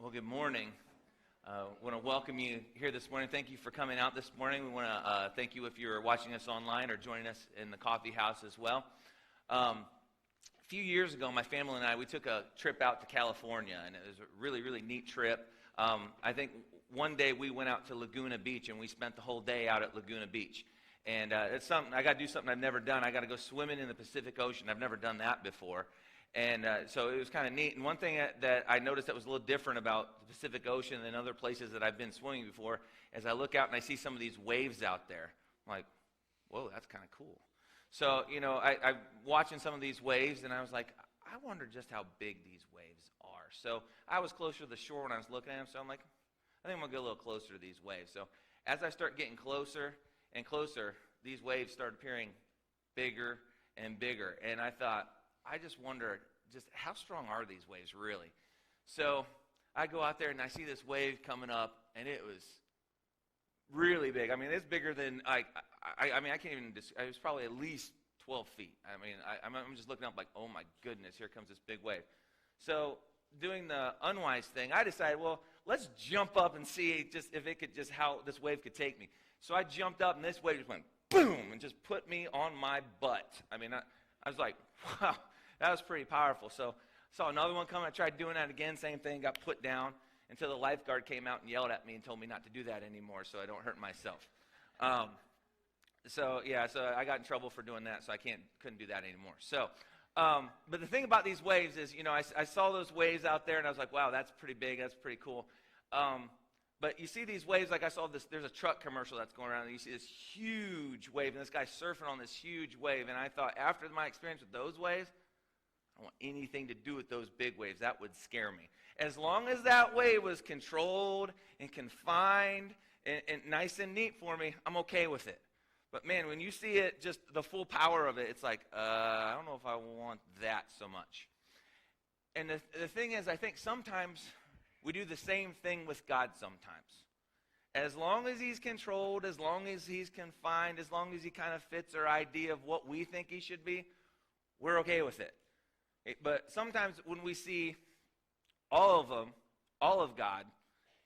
Well, good morning. I want to welcome you here this morning. Thank you for coming out this morning. We want to thank you if you're watching us online or joining us in the coffee house as well. A few years ago, my family and I, we took a trip out to California, and it was a really, really neat trip. I think one day we went out to Laguna Beach, and we spent the whole day out at Laguna Beach. And it's something, I got to do something I've never done. I got to go swimming in the Pacific Ocean. I've never done that before. And so it was kind of neat. And one thing that I noticed that was a little different about the Pacific Ocean than other places that I've been swimming before, as I look out and I see some of these waves out there. I'm like, whoa, that's kind of cool. So, I'm watching some of these waves, and I was like, I wonder just how big these waves are. So I was closer to the shore when I was looking at them, so I'm like, I think I'm going to get a little closer to these waves. So as I start getting closer and closer, these waves start appearing bigger and bigger. And I thought, I just wonder, just how strong are these waves really? So I go out there and I see this wave coming up, and it was really big. I mean, it's bigger than I can't even. It was probably at least 12 feet. I mean, I'm just looking up like, oh my goodness, here comes this big wave. So doing the unwise thing, I decided, well, let's jump up and see just if it could, just how this wave could take me. So I jumped up, and this wave just went boom and just put me on my butt. I mean, I was like, wow. That was pretty powerful. So I saw another one come. I tried doing that again. Same thing. Got put down until the lifeguard came out and yelled at me and told me not to do that anymore so I don't hurt myself. So I got in trouble for doing that, so I couldn't do that anymore. So, but the thing about these waves is, I saw those waves out there, and I was like, wow, that's pretty big. That's pretty cool. But you see these waves, like I saw this, there's a truck commercial that's going around, and you see this huge wave, and this guy's surfing on this huge wave. And I thought, after my experience with those waves, I don't want anything to do with those big waves. That would scare me. As long as that wave was controlled and confined and nice and neat for me, I'm okay with it. But man, when you see it, just the full power of it, it's like, I don't know if I want that so much. And the thing is, I think sometimes we do the same thing with God sometimes. As long as he's controlled, as long as he's confined, as long as he kind of fits our idea of what we think he should be, we're okay with it. But sometimes when we see all of God,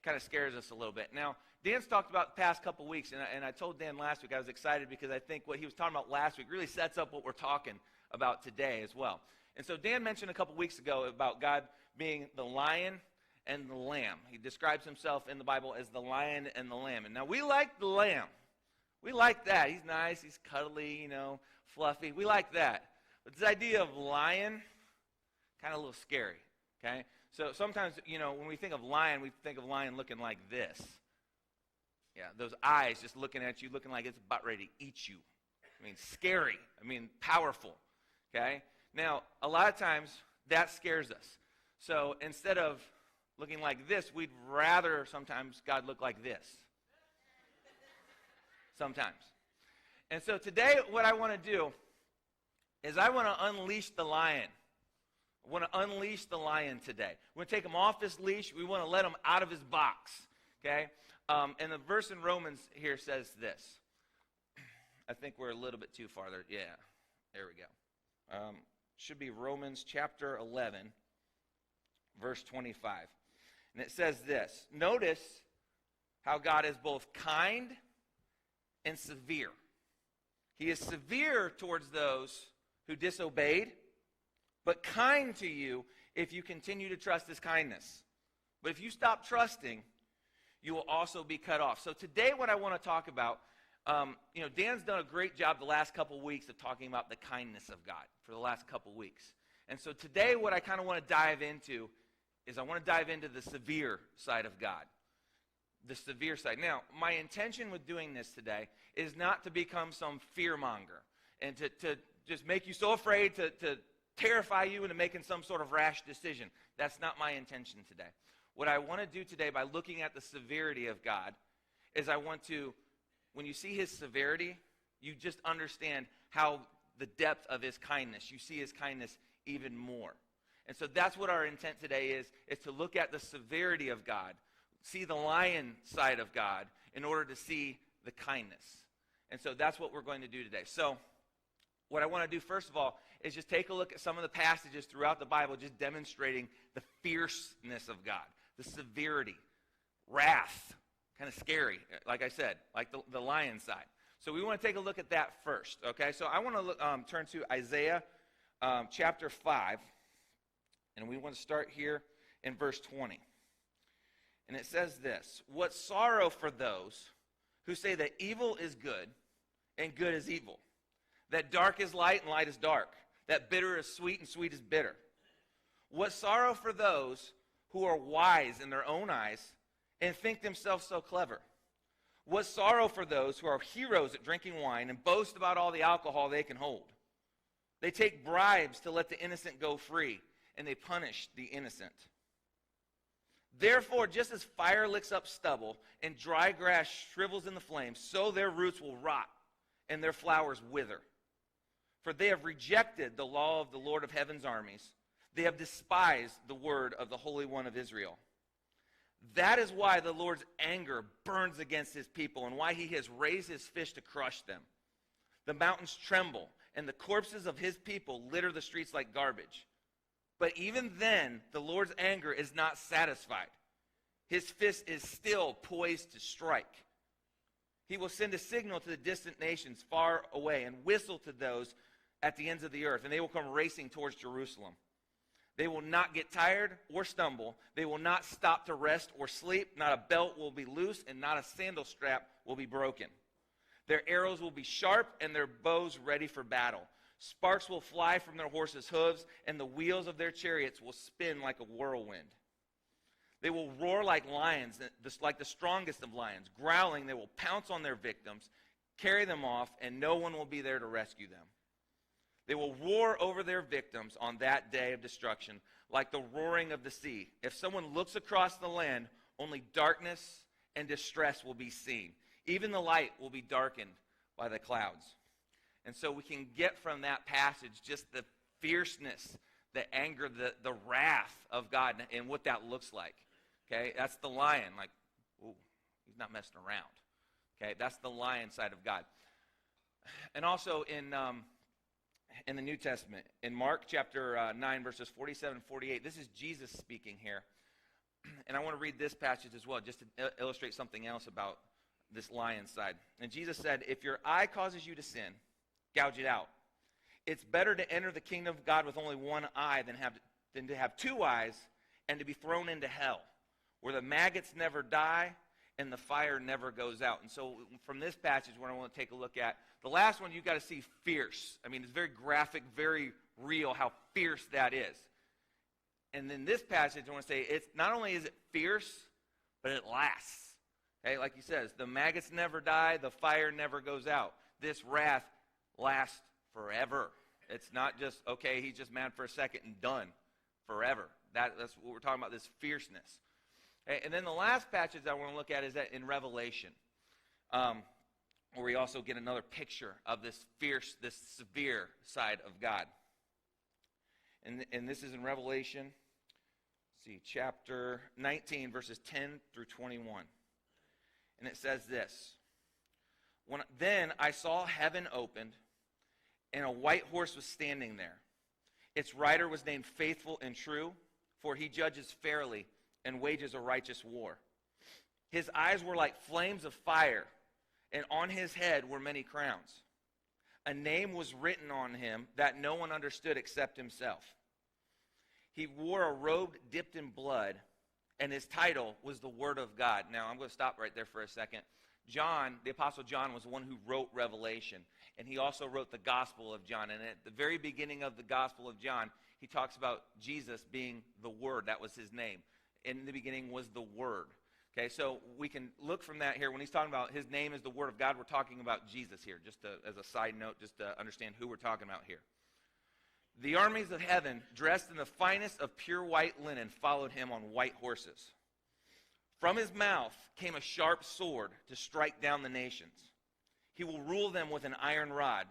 kind of scares us a little bit. Now, Dan's talked about the past couple weeks, and I told Dan last week I was excited because I think what he was talking about last week really sets up what we're talking about today as well. And so Dan mentioned a couple weeks ago about God being the lion and the lamb. He describes himself in the Bible as the lion and the lamb. And now we like the lamb. We like that. He's nice, he's cuddly, fluffy. We like that. But this idea of lion, kind of a little scary, okay? So sometimes, when we think of lion, we think of lion looking like this. Yeah, those eyes just looking at you, looking like it's about ready to eat you. I mean, scary. I mean, powerful, okay? Now, a lot of times, that scares us. So instead of looking like this, we'd rather sometimes God look like this. Sometimes. And so today, what I want to do is I want to unleash the lion. I want to unleash the lion today. We want to take him off his leash. We want to let him out of his box, okay? And the verse in Romans here says this. I think we're a little bit too far there. Yeah, there we go. Should be Romans chapter 11, verse 25. And it says this. Notice how God is both kind and severe. He is severe towards those who disobeyed, but kind to you if you continue to trust his kindness. But if you stop trusting, you will also be cut off. So today what I want to talk about, Dan's done a great job the last couple weeks of talking about the kindness of God for the last couple weeks. And so today what I kind of want to dive into is I want to dive into the severe side of God. The severe side. Now, my intention with doing this today is not to become some fear monger and to just make you so afraid to terrify you into making some sort of rash decision. That's not my intention today. What I want to do today by looking at the severity of God is I want to, when you see his severity, you just understand how the depth of his kindness. You see his kindness even more. And so that's what our intent today is to look at the severity of God, see the lion side of God in order to see the kindness. And so that's what we're going to do today. So what I want to do first of all is just take a look at some of the passages throughout the Bible just demonstrating the fierceness of God, the severity, wrath, kind of scary, like I said, like the lion side. So we want to take a look at that first, okay? So I want to turn to Isaiah chapter 5, and we want to start here in verse 20. And it says this: "What sorrow for those who say that evil is good and good is evil, that dark is light and light is dark, that bitter is sweet and sweet is bitter. What sorrow for those who are wise in their own eyes and think themselves so clever. What sorrow for those who are heroes at drinking wine and boast about all the alcohol they can hold. They take bribes to let the innocent go free, and they punish the innocent. Therefore, just as fire licks up stubble and dry grass shrivels in the flames, so their roots will rot and their flowers wither. For they have rejected the law of the Lord of heaven's armies. They have despised the word of the Holy One of Israel. That is why the Lord's anger burns against his people, and why he has raised his fist to crush them. The mountains tremble, and the corpses of his people litter the streets like garbage. But even then, the Lord's anger is not satisfied. His fist is still poised to strike. He will send a signal to the distant nations far away and whistle to those at the ends of the earth, and they will come racing towards Jerusalem. They will not get tired or stumble. They will not stop to rest or sleep. Not a belt will be loose, and not a sandal strap will be broken. Their arrows will be sharp, and their bows ready for battle. Sparks will fly from their horses' hooves, and the wheels of their chariots will spin like a whirlwind. They will roar like lions, like the strongest of lions. Growling, they will pounce on their victims, carry them off, and no one will be there to rescue them. They will roar over their victims on that day of destruction, like the roaring of the sea. If someone looks across the land, only darkness and distress will be seen. Even the light will be darkened by the clouds." And so we can get from that passage just the fierceness, the anger, the wrath of God, and what that looks like. Okay, that's the lion. Like, ooh, he's not messing around. Okay, that's the lion side of God. And also in the New Testament, in Mark chapter 9, verses 47 and 48, this is Jesus speaking here. And I want to read this passage as well, just to illustrate something else about this lion side. And Jesus said, "If your eye causes you to sin, gouge it out. It's better to enter the kingdom of God with only one eye than to have two eyes and to be thrown into hell, where the maggots never die and the fire never goes out." And so from this passage, what I want to take a look at, the last one, you've got to see fierce. I mean, it's very graphic, very real how fierce that is. And then this passage, I want to say, it's not only is it fierce, but it lasts. Okay, like he says, the maggots never die, the fire never goes out. This wrath lasts forever. It's not just, okay, he's just mad for a second and done. Forever. That's what we're talking about, this fierceness. Okay, and then the last passage I want to look at is that in Revelation, where we also get another picture of this fierce, this severe side of God. And this is in Revelation, chapter 19, verses 10 through 21. And it says this: "Then I saw heaven opened, and a white horse was standing there. Its rider was named Faithful and True, for he judges fairly and wages a righteous war. His eyes were like flames of fire, and on his head were many crowns. A name was written on him that no one understood except himself. He wore a robe dipped in blood, and his title was the Word of God." Now, I'm going to stop right there for a second. John, the Apostle John, was the one who wrote Revelation, and he also wrote the Gospel of John. And at the very beginning of the Gospel of John, he talks about Jesus being the Word. That was his name. In the beginning was the Word. Okay, so we can look from that here. When he's talking about his name is the Word of God, we're talking about Jesus here, just as a side note, just to understand who we're talking about here. "The armies of heaven, dressed in the finest of pure white linen, followed him on white horses. From his mouth came a sharp sword to strike down the nations. He will rule them with an iron rod,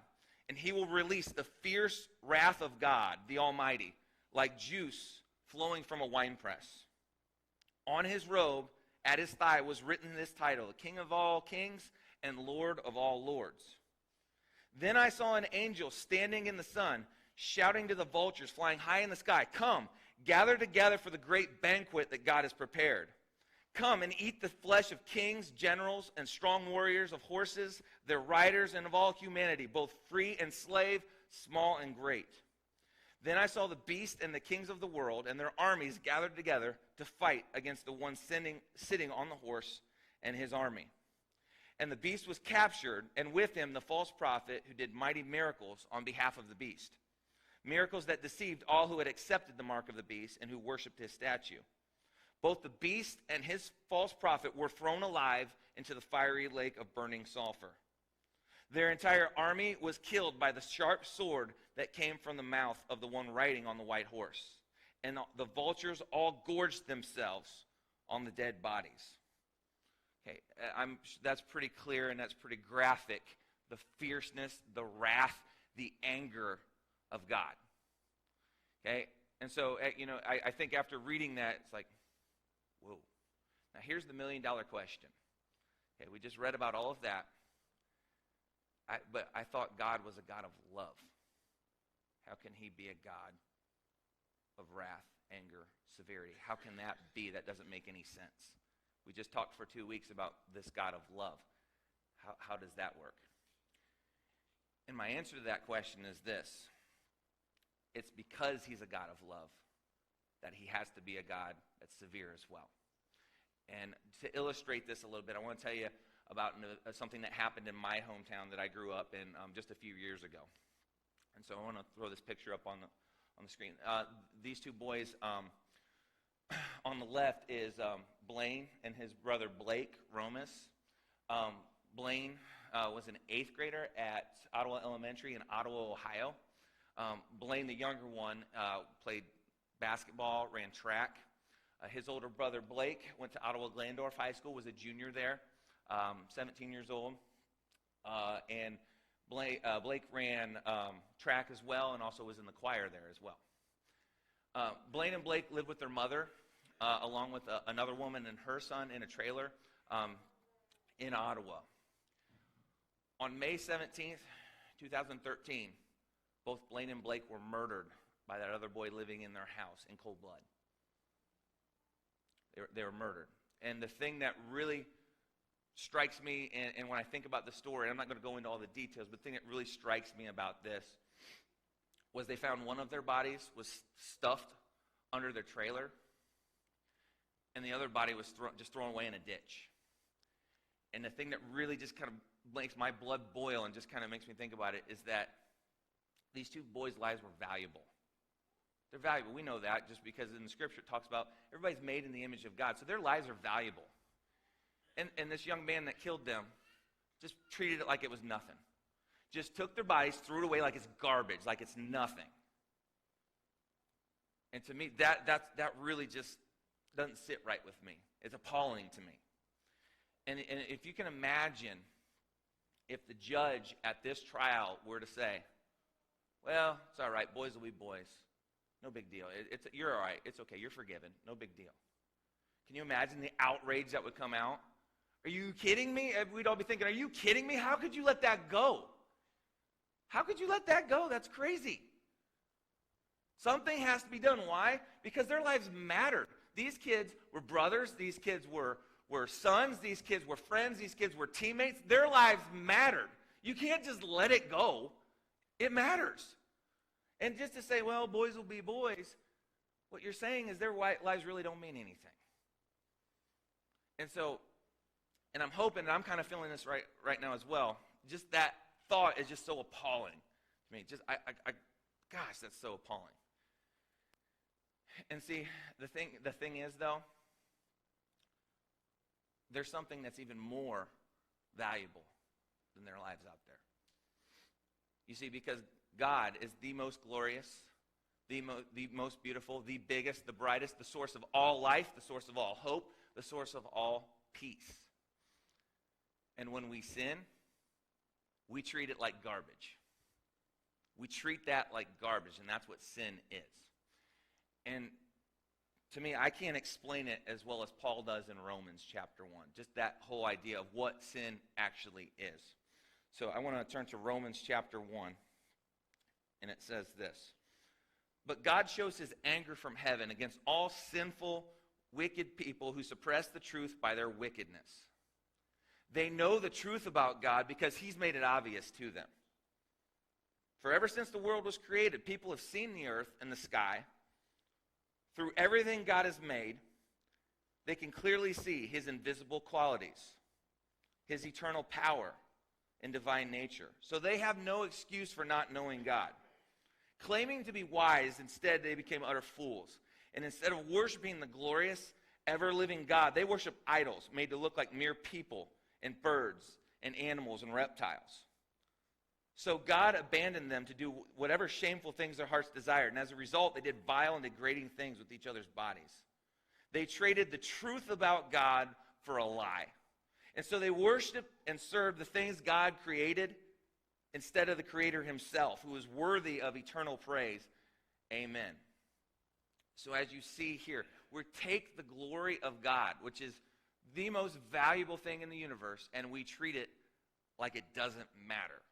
and he will release the fierce wrath of God, the Almighty, like juice flowing from a winepress. On his robe, at his thigh, was written this title: King of all kings and Lord of all lords. Then I saw an angel standing in the sun, shouting to the vultures flying high in the sky, 'Come, gather together for the great banquet that God has prepared. Come and eat the flesh of kings, generals, and strong warriors, of horses, their riders, and of all humanity, both free and slave, small and great. Then I saw the beast and the kings of the world and their armies gathered together to fight against the one sitting on the horse and his army. And the beast was captured, and with him the false prophet who did mighty miracles on behalf of the beast. Miracles that deceived all who had accepted the mark of the beast and who worshipped his statue. Both the beast and his false prophet were thrown alive into the fiery lake of burning sulfur. Their entire army was killed by the sharp sword that came from the mouth of the one riding on the white horse. And the vultures all gorged themselves on the dead bodies. Okay, that's pretty clear and that's pretty graphic. The fierceness, the wrath, the anger of God. Okay, and so, I think after reading that, it's like, whoa. Now here's the $1 million question. Okay, we just read about all of that. But I thought God was a God of love. How can he be a God of wrath, anger, severity? How can that be? That doesn't make any sense. We just talked for 2 weeks about this God of love. How does that work? And my answer to that question is this. It's because he's a God of love that he has to be a God that's severe as well. And to illustrate this a little bit, I want to tell you about something that happened in my hometown that I grew up in just a few years ago. And so I want to throw this picture up on the screen. These two boys, on the left is Blaine and his brother Blake Romas. Blaine was an 8th grader at Ottawa Elementary in Ottawa, Ohio. Blaine, the younger one, played basketball, ran track. His older brother Blake went to Ottawa Glandorf High School, was a junior there, 17 years old. And Blake ran track as well and also was in the choir there as well. Blaine and Blake lived with their mother along with another woman and her son in a trailer in Ottawa. On May 17th, 2013, both Blaine and Blake were murdered by that other boy living in their house in cold blood. They were murdered. And the thing that really strikes me, and when I think about the story, I'm not going to go into all the details, but the thing that really strikes me about this was they found one of their bodies was stuffed under their trailer, and the other body was just thrown away in a ditch. And the thing that really just kind of makes my blood boil and just kind of makes me think about it is that these two boys' lives were valuable. They're valuable. We know that just because in the scripture it talks about everybody's made in the image of God. So their lives are valuable. And this young man that killed them just treated it like it was nothing. Just took their bodies, threw it away like it's garbage, like it's nothing. And to me, that really just doesn't sit right with me. It's appalling to me. And if you can imagine if the judge at this trial were to say, well, it's all right, boys will be boys. No big deal. You're all right. It's okay. You're forgiven. No big deal. Can you imagine the outrage that would come out? Are you kidding me? We'd all be thinking, are you kidding me? How could you let that go? How could you let that go? That's crazy. Something has to be done. Why? Because their lives mattered. These kids were brothers. These kids were sons. These kids were friends. These kids were teammates. Their lives mattered. You can't just let it go. It matters. And just to say, well, boys will be boys, what you're saying is their lives really don't mean anything. And so, and I'm hoping, and I'm kind of feeling this right now as well, just that thought is just so appalling to me. Gosh, that's so appalling. And see, the thing is, though, there's something that's even more valuable than their lives out there. You see, because God is the most glorious, the most beautiful, the biggest, the brightest, the source of all life, the source of all hope, the source of all peace. And when we sin, we treat it like garbage. We treat that like garbage, and that's what sin is. And to me, I can't explain it as well as Paul does in Romans chapter 1, just that whole idea of what sin actually is. So I want to turn to Romans chapter 1, and it says this. But God shows his anger from heaven against all sinful, wicked people who suppress the truth by their wickedness. They know the truth about God because he's made it obvious to them. For ever since the world was created, people have seen the earth and the sky. Through everything God has made, they can clearly see his invisible qualities, his eternal power and divine nature. So they have no excuse for not knowing God. Claiming to be wise, instead they became utter fools. And instead of worshiping the glorious, ever-living God, they worship idols made to look like mere people and birds and animals and reptiles. So God abandoned them to do whatever shameful things their hearts desired. And as a result, they did vile and degrading things with each other's bodies. They traded the truth about God for a lie. And so they worshiped and served the things God created instead of the Creator himself, who is worthy of eternal praise. Amen. So as you see here, we take the glory of God, which is the most valuable thing in the universe, and we treat it like it doesn't matter.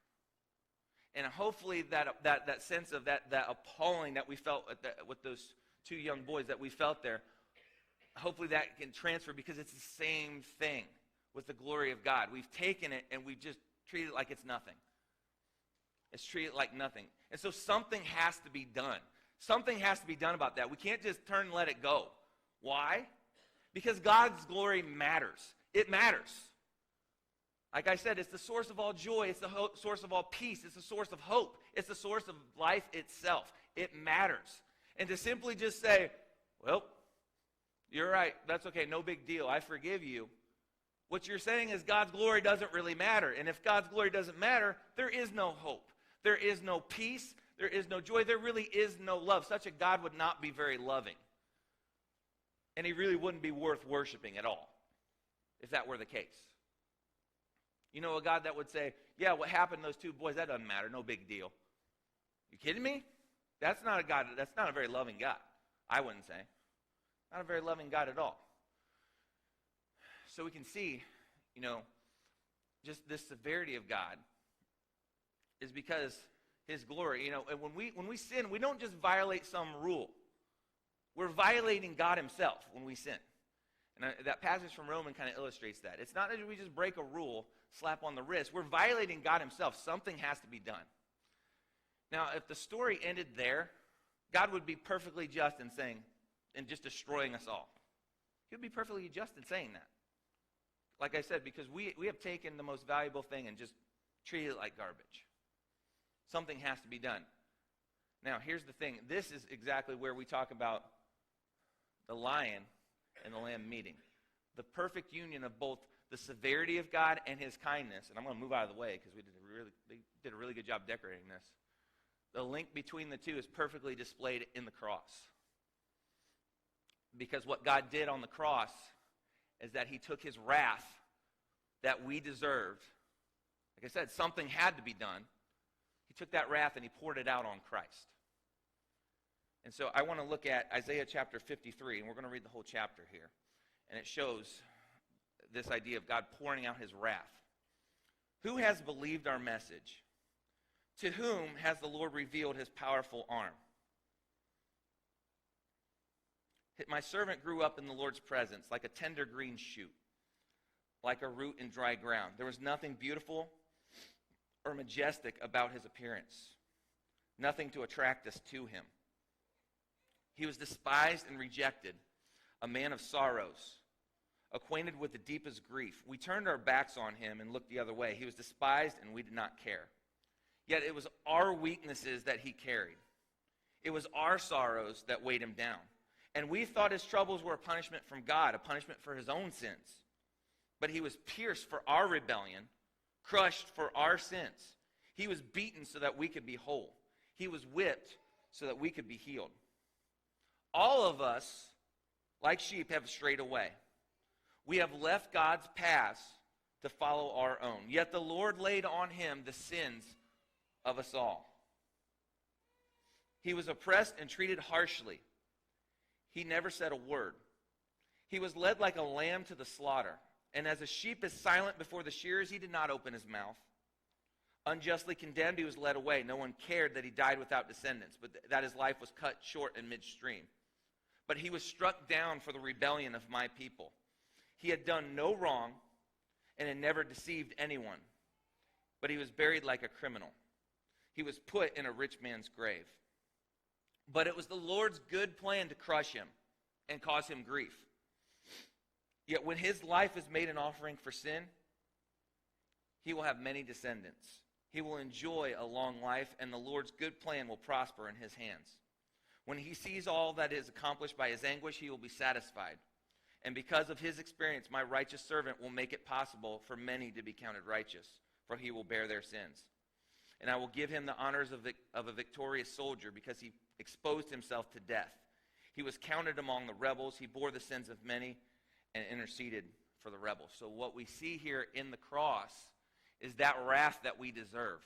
And hopefully that sense of that appalling that we felt with those two young boys that we felt there, hopefully that can transfer, because it's the same thing with the glory of God. We've taken it and we just treat it like it's nothing. It's treated like nothing. And so something has to be done. Something has to be done about that. We can't just turn and let it go. Why? Because God's glory matters. It matters. Like I said, it's the source of all joy. It's the source of all peace. It's the source of hope. It's the source of life itself. It matters. And to simply just say, well, you're right. That's okay. No big deal. I forgive you. What you're saying is God's glory doesn't really matter. And if God's glory doesn't matter, there is no hope. There is no peace. There is no joy. There really is no love. Such a God would not be very loving. And he really wouldn't be worth worshiping at all, if that were the case. You know, a God that would say, yeah, what happened to those two boys, that doesn't matter. No big deal. You kidding me? That's not a God. That's not a very loving God, I wouldn't say. Not a very loving God at all. So we can see, just this severity of God is because his glory. And when we sin, we don't just violate some rule. We're violating God himself when we sin. And that passage from Romans kind of illustrates that. It's not that we just break a rule, slap on the wrist. We're violating God himself. Something has to be done. Now, if the story ended there, God would be perfectly just in saying, and just destroying us all. He would be perfectly just in saying that. Like I said, because we have taken the most valuable thing and just treated it like garbage. Something has to be done. Now, here's the thing. This is exactly where we talk about the lion and the lamb meeting. The perfect union of both the severity of God and his kindness. And I'm going to move out of the way because they did a really good job decorating this. The link between the two is perfectly displayed in the cross. Because what God did on the cross is that he took his wrath that we deserved. Like I said, something had to be done. He took that wrath and he poured it out on Christ. And so I want to look at Isaiah chapter 53, and we're going to read the whole chapter here. And it shows this idea of God pouring out his wrath. Who has believed our message? To whom has the Lord revealed his powerful arm? My servant grew up in the Lord's presence like a tender green shoot, like a root in dry ground. There was nothing beautiful or majestic about his appearance, nothing to attract us to him. He was despised and rejected, a man of sorrows, acquainted with the deepest grief. We turned our backs on him and looked the other way. He was despised and we did not care. Yet it was our weaknesses that he carried. It was our sorrows that weighed him down. And we thought his troubles were a punishment from God, a punishment for his own sins. But he was pierced for our rebellion, crushed for our sins. He was beaten so that we could be whole. He was whipped so that we could be healed. All of us, like sheep, have strayed away. We have left God's paths to follow our own. Yet the Lord laid on him the sins of us all. He was oppressed and treated harshly. He never said a word. He was led like a lamb to the slaughter. And as a sheep is silent before the shearers, he did not open his mouth. Unjustly condemned, he was led away. No one cared that he died without descendants, but that his life was cut short in midstream. But he was struck down for the rebellion of my people. He had done no wrong and had never deceived anyone, but he was buried like a criminal. He was put in a rich man's grave. But it was the Lord's good plan to crush him and cause him grief. Yet when his life is made an offering for sin, he will have many descendants. He will enjoy a long life, and the Lord's good plan will prosper in his hands. When he sees all that is accomplished by his anguish, he will be satisfied. And because of his experience, my righteous servant will make it possible for many to be counted righteous, for he will bear their sins. And I will give him the honors of a victorious soldier, because he exposed himself to death. He was counted among the rebels. He bore the sins of many and interceded for the rebels. So what we see here in the cross is that wrath that we deserved.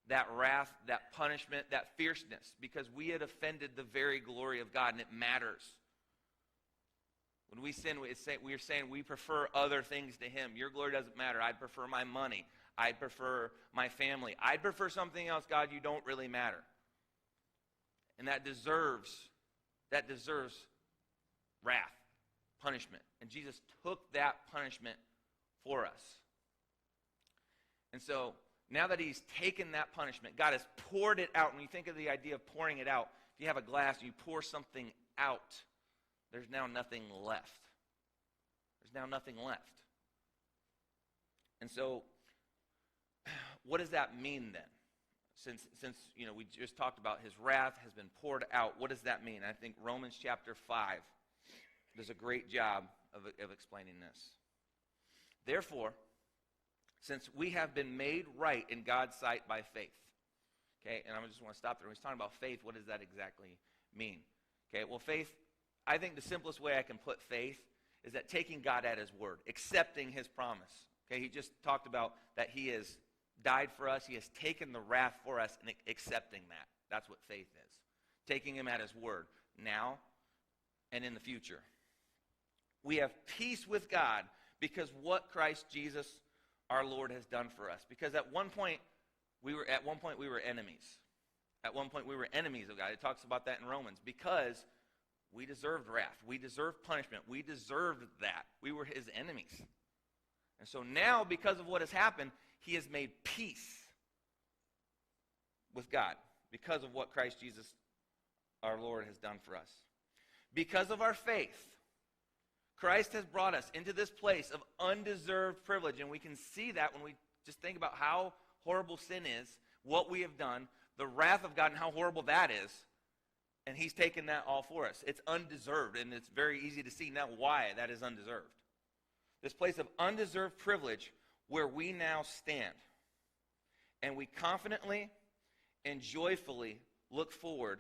That wrath, that punishment, that fierceness, because we had offended the very glory of God, and it matters. When we sin, we are saying we prefer other things to him. Your glory doesn't matter. I'd prefer my money. I'd prefer my family. I'd prefer something else. God, you don't really matter. And that deserves wrath, punishment. And Jesus took that punishment for us. And so, now that he's taken that punishment, God has poured it out. When you think of the idea of pouring it out, if you have a glass and you pour something out, there's now nothing left. There's now nothing left. And so, what does that mean then? Since we just talked about his wrath has been poured out, what does that mean? I think Romans chapter 5 does a great job of explaining this. Therefore, since we have been made right in God's sight by faith. Okay, and I just want to stop there. When he's talking about faith, what does that exactly mean? Okay, well, faith, I think the simplest way I can put faith is that taking God at his word, accepting his promise. Okay, he just talked about that he has died for us. He has taken the wrath for us and accepting that. That's what faith is. Taking him at his word now and in the future. We have peace with God because what Christ Jesus our Lord has done for us. Because at one point we were enemies. At one point we were enemies of God. It talks about that in Romans. Because we deserved wrath. We deserved punishment. We deserved that. We were his enemies. And so now, because of what has happened, he has made peace with God. Because of what Christ Jesus our Lord has done for us. Because of our faith, Christ has brought us into this place of undeserved privilege, and we can see that when we just think about how horrible sin is, what we have done, the wrath of God, and how horrible that is, and he's taken that all for us. It's undeserved, and it's very easy to see now why that is undeserved. This place of undeserved privilege where we now stand, and we confidently and joyfully look forward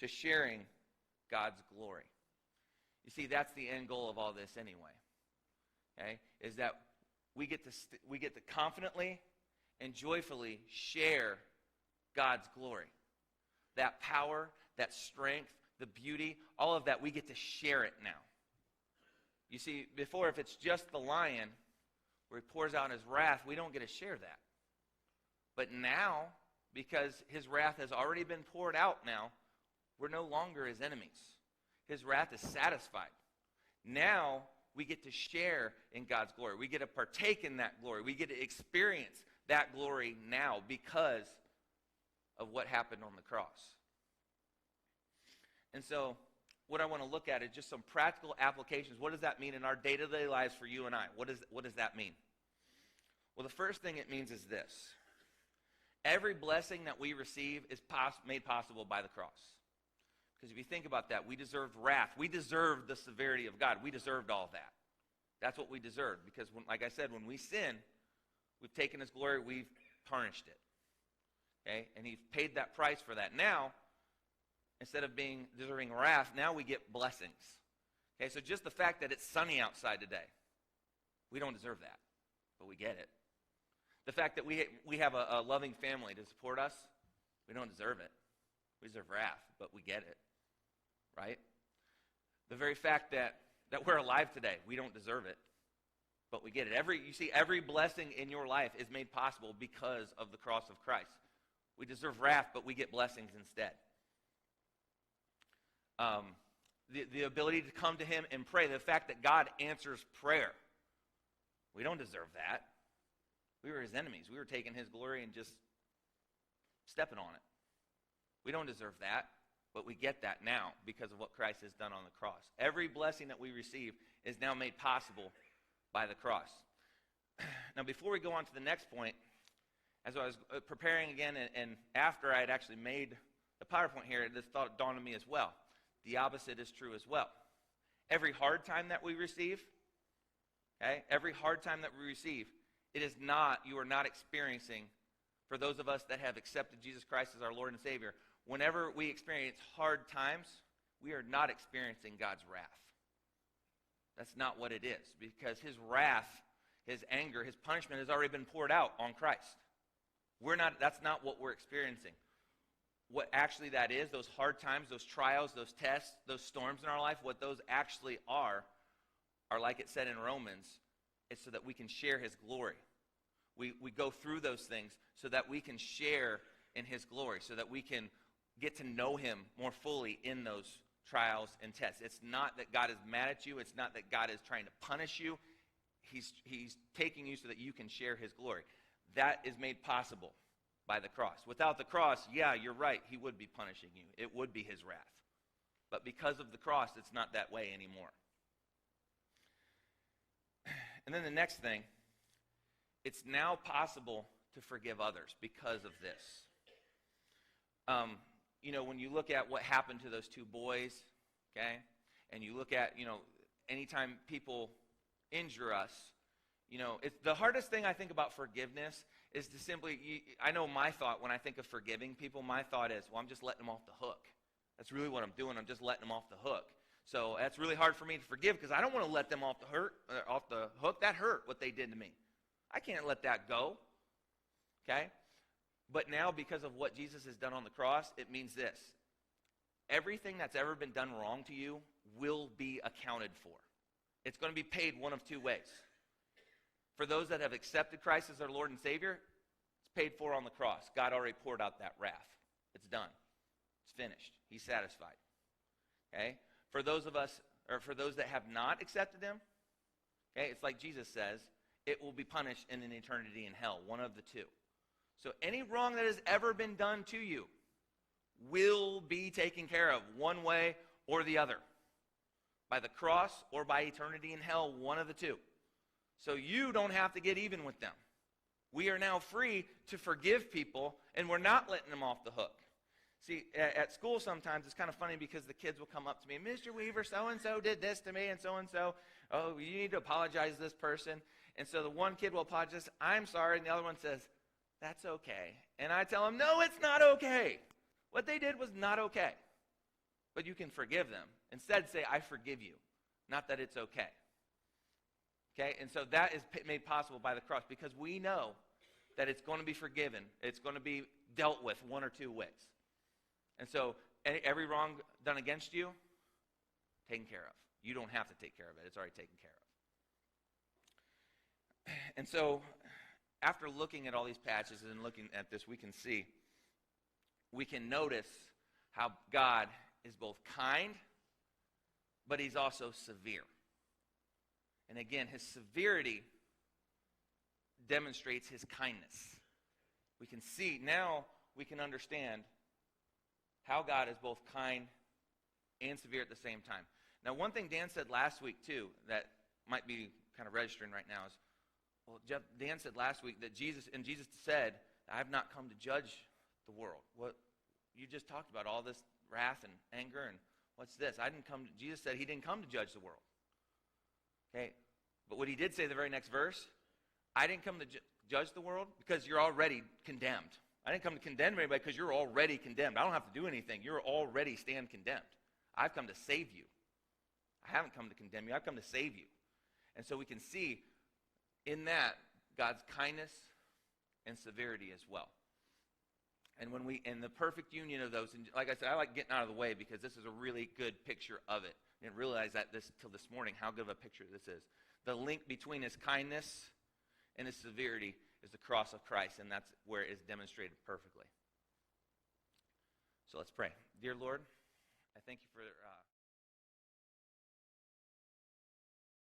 to sharing God's glory. You see, that's the end goal of all this anyway. Okay? Is that we get to confidently and joyfully share God's glory. That power, that strength, the beauty, all of that, we get to share it now. You see, before, if it's just the lion where he pours out his wrath, we don't get to share that. But now, because his wrath has already been poured out now, we're no longer his enemies. His wrath is satisfied. Now we get to share in God's glory. We get to partake in that glory. We get to experience that glory now because of what happened on the cross. And so what I want to look at is just some practical applications. What does that mean in our day-to-day lives for you and I? What does that mean? Well, the first thing it means is this. Every blessing that we receive is made possible by the cross. Because if you think about that, we deserved wrath. We deserved the severity of God. We deserved all that. That's what we deserved. Because, like I said, when we sin, we've taken his glory, we've tarnished it. Okay? And he's paid that price for that. Now, instead of deserving wrath, now we get blessings. Okay, so just the fact that it's sunny outside today, we don't deserve that, but we get it. The fact that we have a loving family to support us, we don't deserve it. We deserve wrath, but we get it. Right? The very fact that we're alive today, we don't deserve it. But we get it. Every blessing in your life is made possible because of the cross of Christ. We deserve wrath, but we get blessings instead. The ability to come to him and pray, the fact that God answers prayer. We don't deserve that. We were his enemies. We were taking his glory and just stepping on it. We don't deserve that, but we get that now because of what Christ has done on the cross. Every blessing that we receive is now made possible by the cross. Now, before we go on to the next point, as I was preparing again and after I had actually made the PowerPoint here, this thought dawned on me as well. The opposite is true as well. Every hard time that we receive, every hard time that we receive, you are not experiencing, for those of us that have accepted Jesus Christ as our Lord and Savior, whenever we experience hard times, we are not experiencing God's wrath. That's not what it is, because his wrath, his anger, his punishment has already been poured out on Christ. That's not what we're experiencing. What actually that is, those hard times, those trials, those tests, those storms in our life, what those actually are like it said in Romans, it's so that we can share his glory. We go through those things so that we can share in his glory, so that we can get to know him more fully in those trials and tests. It's not that God is mad at you. It's not that God is trying to punish you. He's taking you so that you can share his glory. That is made possible by the cross. Without the cross, yeah, you're right, he would be punishing you. It would be his wrath. But because of the cross, it's not that way anymore. And then the next thing, it's now possible to forgive others because of this. When you look at what happened to those two boys, and you look at, anytime people injure us, it's the hardest thing I think about forgiveness is to simply, I know my thought when I think of forgiving people, my thought is, well, I'm just letting them off the hook. That's really what I'm doing. I'm just letting them off the hook. So that's really hard for me to forgive because I don't want to let them off the hook. That hurt what they did to me. I can't let that go. Okay? But now because of what Jesus has done on the cross, it means this. Everything that's ever been done wrong to you will be accounted for. It's going to be paid one of two ways. For those that have accepted Christ as their Lord and Savior, it's paid for on the cross. God already poured out that wrath. It's done. It's finished. He's satisfied. Okay? For those of us, or for those that have not accepted him, it's like Jesus says, it will be punished in an eternity in hell, one of the two. So any wrong that has ever been done to you will be taken care of one way or the other. By the cross or by eternity in hell, one of the two. So you don't have to get even with them. We are now free to forgive people, and we're not letting them off the hook. See, at school sometimes it's kind of funny because the kids will come up to me, Mr. Weaver, so-and-so did this to me, and so-and-so. Oh, you need to apologize to this person. And so the one kid will apologize, I'm sorry, and the other one says, that's okay. And I tell them, no, it's not okay. What they did was not okay. But you can forgive them. Instead, say, I forgive you. Not that it's okay. Okay, and so that is made possible by the cross because we know that it's going to be forgiven. It's going to be dealt with one or two ways. And so every wrong done against you, taken care of. You don't have to take care of it. It's already taken care of. And so after looking at all these passages and looking at this, we can notice how God is both kind, but he's also severe. And again, his severity demonstrates his kindness. We can see, now we can understand how God is both kind and severe at the same time. Now, one thing Dan said last week, too, that might be kind of registering right now is, well, Jeff, Dan said last week that Jesus said, I have not come to judge the world. What you just talked about, all this wrath and anger, and what's this? Jesus said he didn't come to judge the world. Okay, but what he did say the very next verse, I didn't come to judge the world because you're already condemned. I didn't come to condemn anybody because you're already condemned. I don't have to do anything. You're already stand condemned. I've come to save you. I haven't come to condemn you. I've come to save you. And so we can see in that God's kindness and severity as well. And when in the perfect union of those, and like I said, I like getting out of the way because this is a really good picture of it. I didn't realize that till this morning, how good of a picture this is. the link between his kindness and his severity is the cross of Christ, and that's where it is demonstrated perfectly. So let's pray. Dear Lord, I thank you for